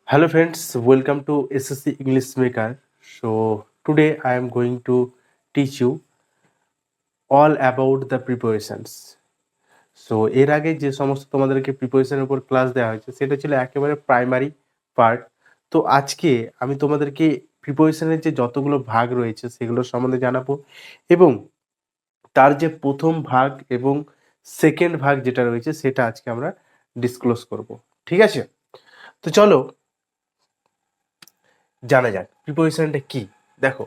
Hello friends, welcome to SSC English Maker. So today I am going to teach you all about the preparations. So এর আগে যে সমস্ত তোমাদেরকে প্রিপারেশনের উপর ক্লাস দেওয়া হয়েছে সেটা ছিল একেবারে প্রাইমারি পার্ট। তো আজকে আমি তোমাদেরকে প্রিপারেশনের যে যতগুলো ভাগ রয়েছে সেগুলো সম্বন্ধে জানাবো এবং তার যে প্রথম ভাগ এবং সেকেন্ড ভাগ যেটা রয়েছে সেটা আজকে আমরা ডিসক্লোজ করব। ঠিক আছে, তো চলো জানা যাক প্রিপোজিশনটা কি। দেখো,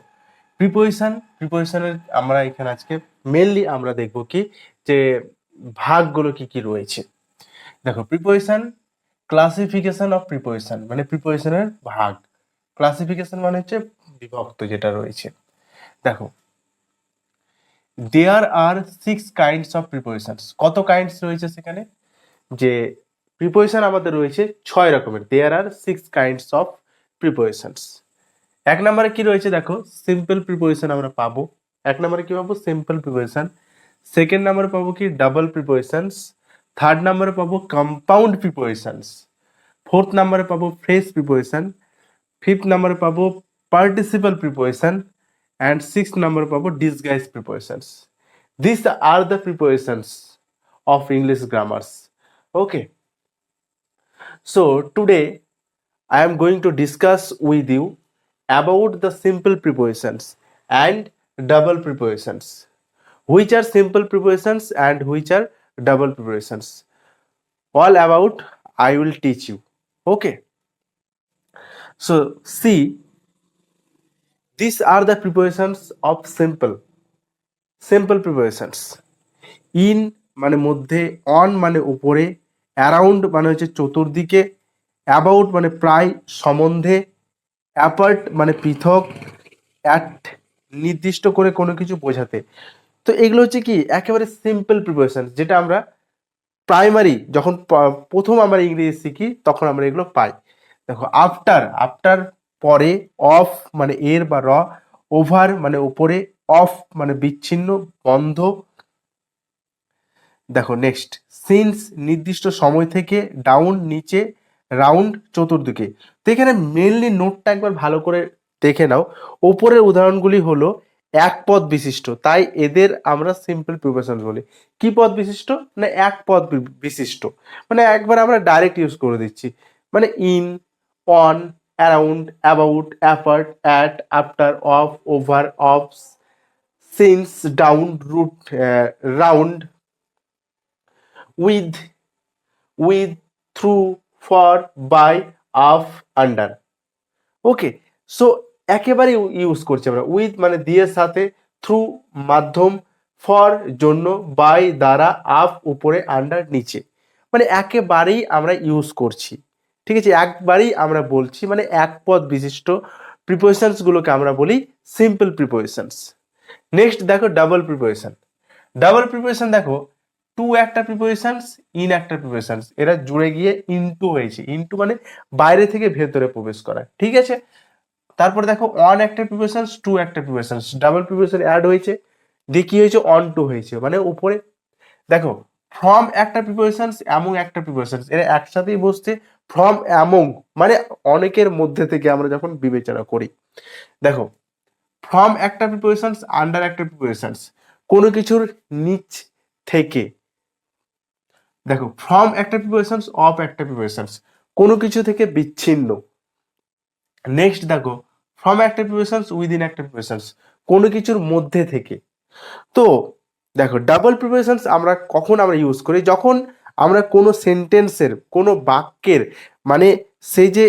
প্রিপোজিশনের আমরা এখানে আজকে মেনলি আমরা দেখব কি যে ভাগগুলো কি কি রয়েছে। দেখো, প্রিপোজিশন ক্লাসিফিকেশন অফ প্রিপোজিশন মানে প্রিপোজিশনের ভাগ। ক্লাসিফিকেশন মানে হচ্ছে বিভক্ত যেটা রয়েছে। দেখো, দেয়ার আর 6 কাইন্ডস অফ প্রিপোজিশনস। কত কাইন্ডস রয়েছে সেখানে? যে প্রিপোজিশন আমাদের রয়েছে 6 রকমের। দেয়ার আর 6 কাইন্ডস অফ প্রিপোজিশনস। এক নম্বরে কি রয়েছে দেখো, সিম্পল প্রিপোজিশন আমরা পাবো। এক নম্বরে কি পাবো? Simple preposition. সেকেন্ড নম্বরে পাবো কি? Double prepositions. থার্ড নম্বরে পাবো কম্পাউন্ড প্রিপোজিশনস। ফোর্থ নম্বরে পাবো ফ্রেজ প্রিপোজিশন। ফিফথ নম্বরে পাবো পার্টিসিপাল প্রিপোজিশন অ্যান্ড সিক্স নম্বরে পাবো disguise prepositions. This are the prepositions of English grammars. Okay, so today I am going to discuss with you about the simple prepositions and double prepositions. Which are simple prepositions and which are double prepositions? All about I will teach you. Okay. So see, these are the prepositions of simple prepositions. In মানে মধ্যে, on মানে উপরে, around মানে হচ্ছে চতুর্দিকে, about মানে প্রায়, সম্বন্ধে, অ্যাপার্ট মানে পৃথক, অ্যাট নির্দিষ্ট করে কোনো কিছু বোঝাতে। তো এগুলো হচ্ছে কি একেবারে সিম্পল প্রিপারেশন, যেটা আমরা প্রাইমারি যখন প্রথম আমরা ইংরেজি শিখি তখন আমরা এগুলো পাই। দেখো, আফটার আফটার পরে, অফ মানে এর বা র, ওভার মানে উপরে, অফ মানে বিচ্ছিন্ন বন্ধ। দেখো নেক্সট, সিন্স নির্দিষ্ট সময় থেকে, ডাউন নিচে, রাউন্ড চতুর্দিকে। তো এখানে মেনলি নোটটা একবার ভালো করে দেখে নাও। ওপরের উদাহরণগুলি হলো এক পদ বিশিষ্ট, তাই এদের আমরা সিম্পল প্রিপোজিশন বলি। কি পদ বিশিষ্ট? না এক পদ বিশিষ্ট, মানে একবার আমরা ডাইরেক্ট ইউজ করে দিচ্ছি। মানে in, on, around, about, apart, at, after, of, over, of, since, down, route, round, with, through, for, by, of, under. Okay, so একেবারে ইউজ করছি আমরা। উইথ মানে দিয়ে সাথে, থ্রু মাধ্যম, ফর জন্য, বাই দ্বারা, আপ উপরে, আন্ডার নিচে, মানে একেবারেই আমরা ইউজ করছি। ঠিক আছে, একবারেই আমরা বলছি, মানে এক পদ বিশিষ্ট প্রিপোজিশনস গুলোকে আমরা বলি সিম্পল প্রিপোজিশনস। নেক্সট দেখো, ডাবল প্রিপোজিশন। ডাবল প্রিপোজিশন দেখো, টু একটা প্রিপোজিশনস, ইন একটা প্রিপোজিশনস, এরা জুড়ে গিয়ে ইনটু হয়েছে। ইনটু মানে বাইরে থেকে ভেতরে প্রবেশ করা। ঠিক আছে, তারপর দেখো, অন একটা প্রিপোজিশনস, টু একটা প্রিপোজিশনস, ডাবল প্রিপোজিশন অ্যাড হয়েছে, দিয়ে কি হয়েছে? অন টু হয়েছে, মানে উপরে। দেখো, ফ্রম একটা প্রিপোজিশনস, অ্যামং একটা প্রিপোজিশনস, এরা একসাথেই বসছে। ফ্রম অ্যামং মানে অনেকের মধ্যে থেকে আমরা যখন বিবেচনা করি। দেখো, ফ্রম একটা প্রিপোজিশনস, আন্ডার একটা প্রিপোজিশনস, কোনো কিছুর নিচ থেকে। দেখো, ফ্রম একটা প্রিপোজিশনস, অফ একটা প্রিপোজিশনস, কোনো কিছু থেকে বিচ্ছিন্ন। নেক্সট দেখো, ফ্রম একটা প্রিপোজিশনস, উইদিন একটা প্রিপোজিশনস, কোনো কিছুর মধ্যে থেকে। তো দেখো, ডাবল প্রিপোজিশনস আমরা কখন আমরা ইউজ করি? যখন আমরা কোনো সেন্টেন্সের, কোনো বাক্যের মানে সেই যে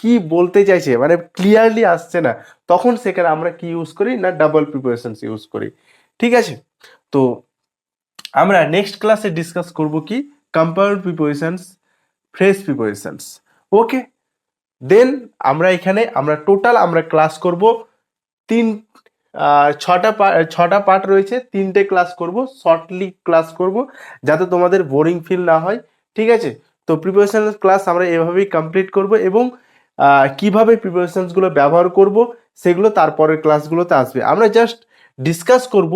কি বলতে চাইছে মানে ক্লিয়ারলি আসছে না, তখন সেখানে আমরা কি ইউজ করি? না ডাবল প্রিপোজিশনস ইউজ করি। ঠিক আছে, তো আমরা নেক্সট ক্লাসে ডিসকাস করব কি কম্পাউন্ড প্রিপোজিশনস, ফ্রেজ প্রিপোজিশনস। ওকে, দেন আমরা এখানে আমরা টোটাল আমরা ক্লাস করব তিন, ছটা পার্ট রয়েছে, তিনটে ক্লাস করব, শর্টলি ক্লাস করব, যাতে তোমাদের বোরিং ফিল না হয়। ঠিক আছে, তো প্রিপারেশন ক্লাস আমরা এভাবেই কমপ্লিট করব এবং কিভাবে প্রিপারেশনসগুলো ব্যবহার করব সেগুলো তারপরের ক্লাসগুলোতে আসবে। আমরা জাস্ট ডিসকাস করব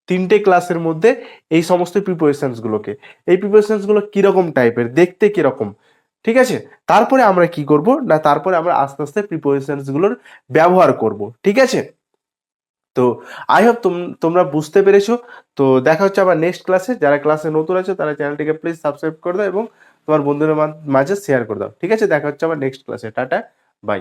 তিনটে ক্লাসের মধ্যে এই সমস্ত প্রিপারেশনসগুলোকে। এই প্রিপারেশনসগুলো কীরকম টাইপের, দেখতে কীরকম, ঠিক আছে, তারপরে আমরা কি করব না, তারপরে আমরা আস্তে আস্তে প্রিপোজিশনস গুলোর ব্যবহার করব। ঠিক আছে, তো আই হোপ তোমরা বুঝতে পেরেছো। তো দেখা হচ্ছে আবার নেক্সট ক্লাসে। যারা ক্লাসে নতুন আছো তারা চ্যানেলটিকে প্লিজ সাবস্ক্রাইব করে দাও এবং তোমার বন্ধুদের মাঝে শেয়ার করে দাও। ঠিক আছে, দেখা হচ্ছে আবার নেক্সট ক্লাসে। Tata, by.